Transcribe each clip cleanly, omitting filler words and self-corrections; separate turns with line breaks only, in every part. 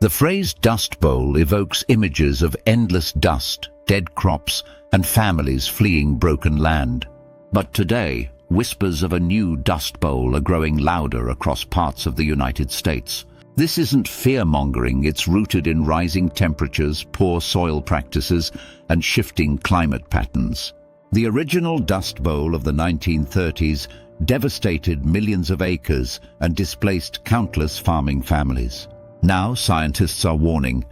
The phrase Dust Bowl evokes images of endless dust, dead crops, and families fleeing broken land. But today, whispers of a new Dust Bowl are growing louder across parts of the United States. This isn't fear-mongering, it's rooted in rising temperatures, poor soil practices, and shifting climate patterns. The original Dust Bowl of the 1930s devastated millions of acres and displaced countless farming families. Now scientists are warning,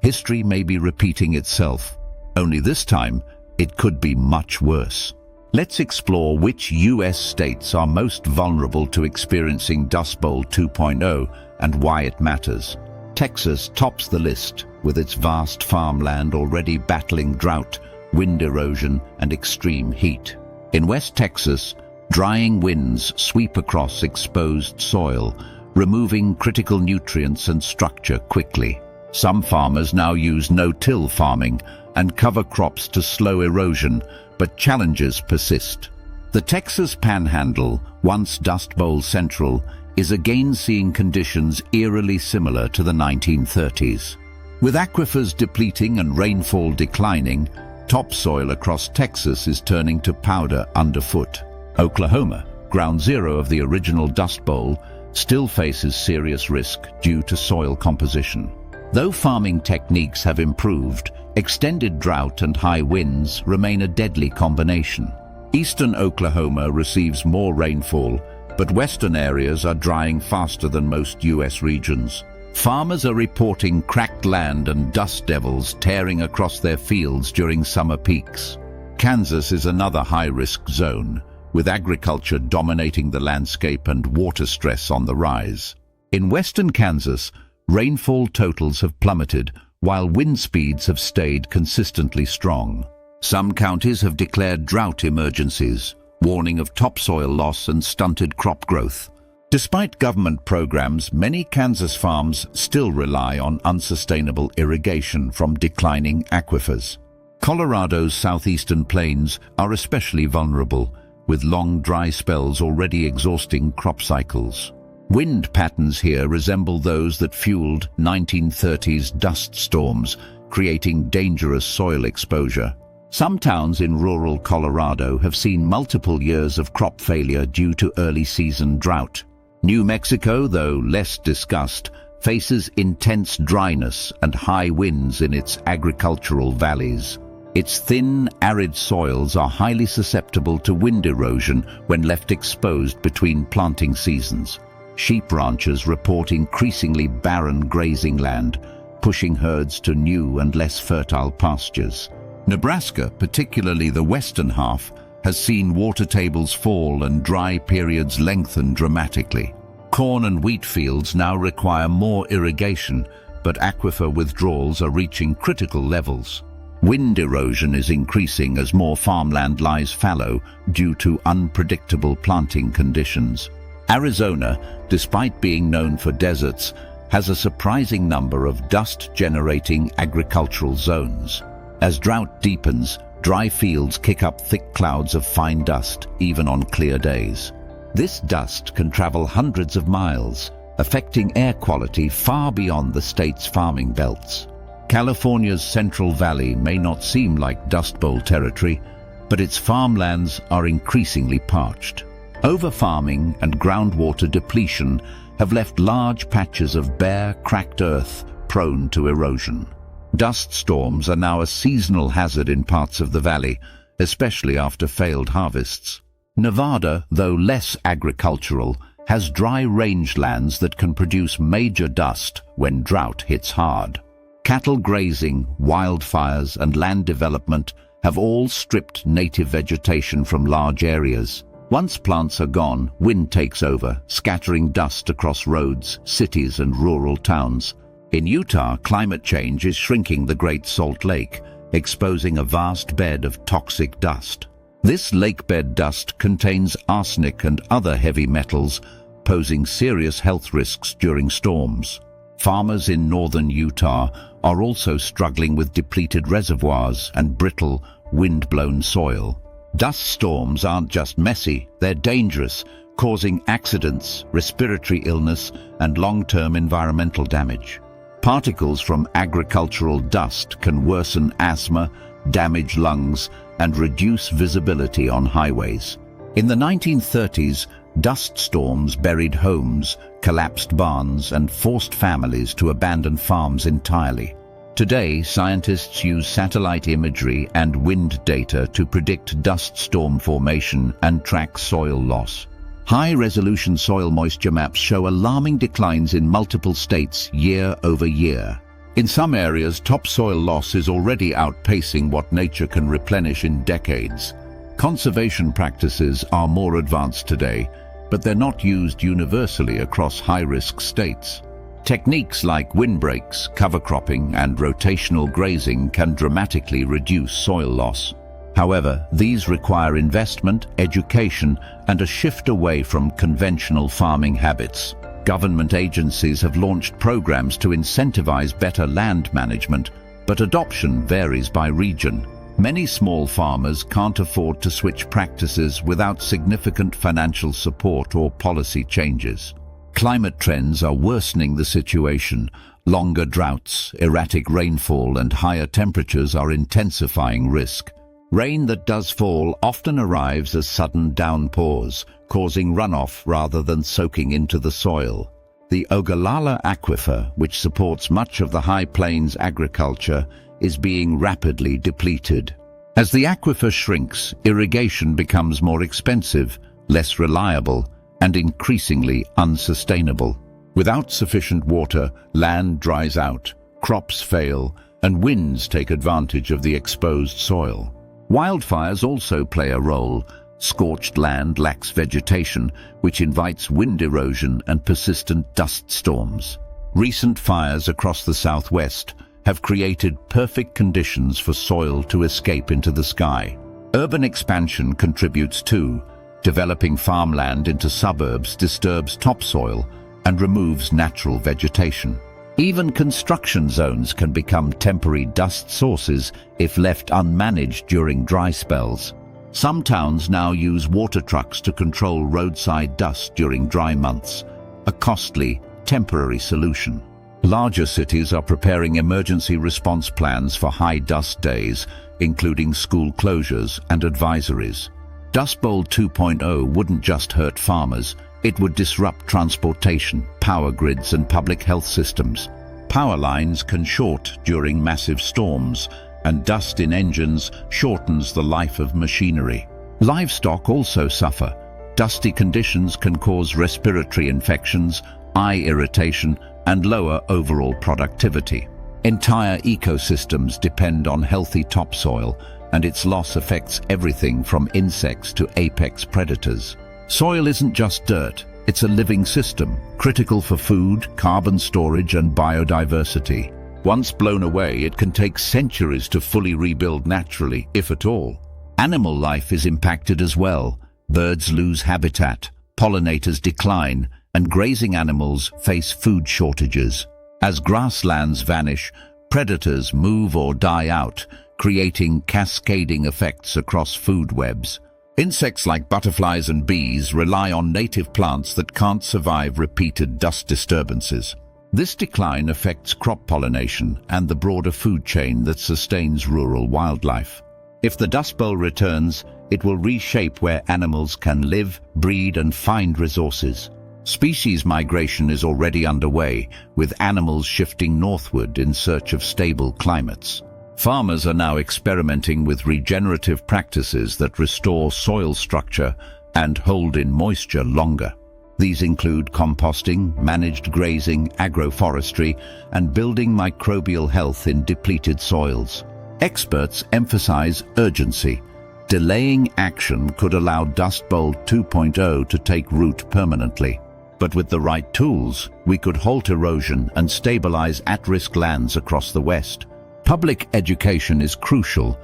history may be repeating itself. Only this time, it could be much worse. Let's explore which US states are most vulnerable to experiencing Dust Bowl 2.0 and why it matters. Texas tops the list, with its vast farmland already battling drought, wind erosion, and extreme heat. In West Texas, drying winds sweep across exposed soil, removing critical nutrients and structure quickly. Some farmers now use no-till farming and cover crops to slow erosion, but challenges persist. The Texas Panhandle, once Dust Bowl central, is again seeing conditions eerily similar to the 1930s. With aquifers depleting and rainfall declining, topsoil across Texas is turning to powder underfoot. Oklahoma, ground zero of the original Dust Bowl, still faces serious risk due to soil composition. Though farming techniques have improved, extended drought and high winds remain a deadly combination. Eastern Oklahoma receives more rainfall, but western areas are drying faster than most U.S. regions. Farmers are reporting cracked land and dust devils tearing across their fields during summer peaks. Kansas is another high-risk zone, with agriculture dominating the landscape and water stress on the rise. In western Kansas, rainfall totals have plummeted, while wind speeds have stayed consistently strong. Some counties have declared drought emergencies, warning of topsoil loss and stunted crop growth. Despite government programs, many Kansas farms still rely on unsustainable irrigation from declining aquifers. Colorado's southeastern plains are especially vulnerable, with long dry spells already exhausting crop cycles. Wind patterns here resemble those that fueled 1930s dust storms, creating dangerous soil exposure. Some towns in rural Colorado have seen multiple years of crop failure due to early season drought. New Mexico, though less discussed, faces intense dryness and high winds in its agricultural valleys. Its thin, arid soils are highly susceptible to wind erosion when left exposed between planting seasons. Sheep ranchers report increasingly barren grazing land, pushing herds to new and less fertile pastures. Nebraska, particularly the western half, has seen water tables fall and dry periods lengthen dramatically. Corn and wheat fields now require more irrigation, but aquifer withdrawals are reaching critical levels. Wind erosion is increasing as more farmland lies fallow due to unpredictable planting conditions. Arizona, despite being known for deserts, has a surprising number of dust-generating agricultural zones. As drought deepens, dry fields kick up thick clouds of fine dust, even on clear days. This dust can travel hundreds of miles, affecting air quality far beyond the state's farming belts. California's Central Valley may not seem like Dust Bowl territory, but its farmlands are increasingly parched. Overfarming and groundwater depletion have left large patches of bare, cracked earth prone to erosion. Dust storms are now a seasonal hazard in parts of the valley, especially after failed harvests. Nevada, though less agricultural, has dry rangelands that can produce major dust when drought hits hard. Cattle grazing, wildfires, and land development have all stripped native vegetation from large areas. Once plants are gone, wind takes over, scattering dust across roads, cities, and rural towns. In Utah, climate change is shrinking the Great Salt Lake, exposing a vast bed of toxic dust. This lakebed dust contains arsenic and other heavy metals, posing serious health risks during storms. Farmers in northern Utah are also struggling with depleted reservoirs and brittle, wind-blown soil. Dust storms aren't just messy, they're dangerous, causing accidents, respiratory illness, and long-term environmental damage. Particles from agricultural dust can worsen asthma, damage lungs, and reduce visibility on highways. In the 1930s, dust storms buried homes, collapsed barns, and forced families to abandon farms entirely. Today, scientists use satellite imagery and wind data to predict dust storm formation and track soil loss. High-resolution soil moisture maps show alarming declines in multiple states year over year. In some areas, topsoil loss is already outpacing what nature can replenish in decades. Conservation practices are more advanced today, but they're not used universally across high-risk states. Techniques like windbreaks, cover cropping, and rotational grazing can dramatically reduce soil loss. However, these require investment, education, and a shift away from conventional farming habits. Government agencies have launched programs to incentivize better land management, but adoption varies by region. Many small farmers can't afford to switch practices without significant financial support or policy changes. Climate trends are worsening the situation. Longer droughts, erratic rainfall, and higher temperatures are intensifying risk. Rain that does fall often arrives as sudden downpours, causing runoff rather than soaking into the soil. The Ogallala Aquifer, which supports much of the High Plains agriculture, is being rapidly depleted. As the aquifer shrinks, irrigation becomes more expensive, less reliable, and increasingly unsustainable. Without sufficient water, land dries out, crops fail, and winds take advantage of the exposed soil. Wildfires also play a role. Scorched land lacks vegetation, which invites wind erosion and persistent dust storms. Recent fires across the southwest have created perfect conditions for soil to escape into the sky. Urban expansion contributes too. Developing farmland into suburbs disturbs topsoil and removes natural vegetation. Even construction zones can become temporary dust sources if left unmanaged during dry spells. Some towns now use water trucks to control roadside dust during dry months, a costly, temporary solution. Larger cities are preparing emergency response plans for high dust days, including school closures and advisories. Dust Bowl 2.0 wouldn't just hurt farmers, it would disrupt transportation, power grids, and public health systems. Power lines can short during massive storms, and dust in engines shortens the life of machinery. Livestock also suffer. Dusty conditions can cause respiratory infections, eye irritation, and lower overall productivity. Entire ecosystems depend on healthy topsoil, and its loss affects everything from insects to apex predators. Soil isn't just dirt, it's a living system, critical for food, carbon storage, and biodiversity. Once blown away, it can take centuries to fully rebuild naturally, if at all. Animal life is impacted as well. Birds lose habitat, pollinators decline, and grazing animals face food shortages. As grasslands vanish, predators move or die out, creating cascading effects across food webs. Insects like butterflies and bees rely on native plants that can't survive repeated dust disturbances. This decline affects crop pollination and the broader food chain that sustains rural wildlife. If the Dust Bowl returns, it will reshape where animals can live, breed, and find resources. Species migration is already underway, with animals shifting northward in search of stable climates. Farmers are now experimenting with regenerative practices that restore soil structure and hold in moisture longer. These include composting, managed grazing, agroforestry, and building microbial health in depleted soils. Experts emphasize urgency. Delaying action could allow Dust Bowl 2.0 to take root permanently. But with the right tools, we could halt erosion and stabilize at-risk lands across the West. Public education is crucial.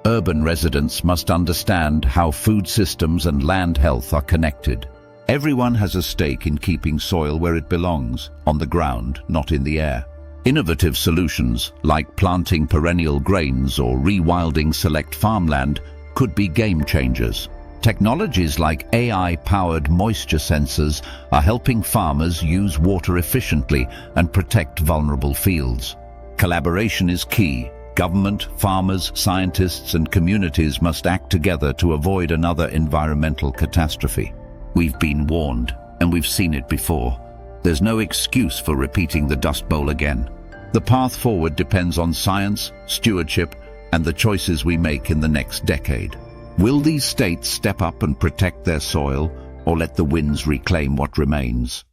Urban residents must understand how food systems and land health are connected. Everyone has a stake in keeping soil where it belongs, on the ground, not in the air. Innovative solutions, like planting perennial grains or rewilding select farmland, could be game changers. Technologies like AI-powered moisture sensors are helping farmers use water efficiently and protect vulnerable fields. Collaboration is key. Government, farmers, scientists and communities must act together to avoid another environmental catastrophe. We've been warned, and we've seen it before. There's no excuse for repeating the Dust Bowl again. The path forward depends on science, stewardship, and the choices we make in the next decade. Will these states step up and protect their soil, or let the winds reclaim what remains?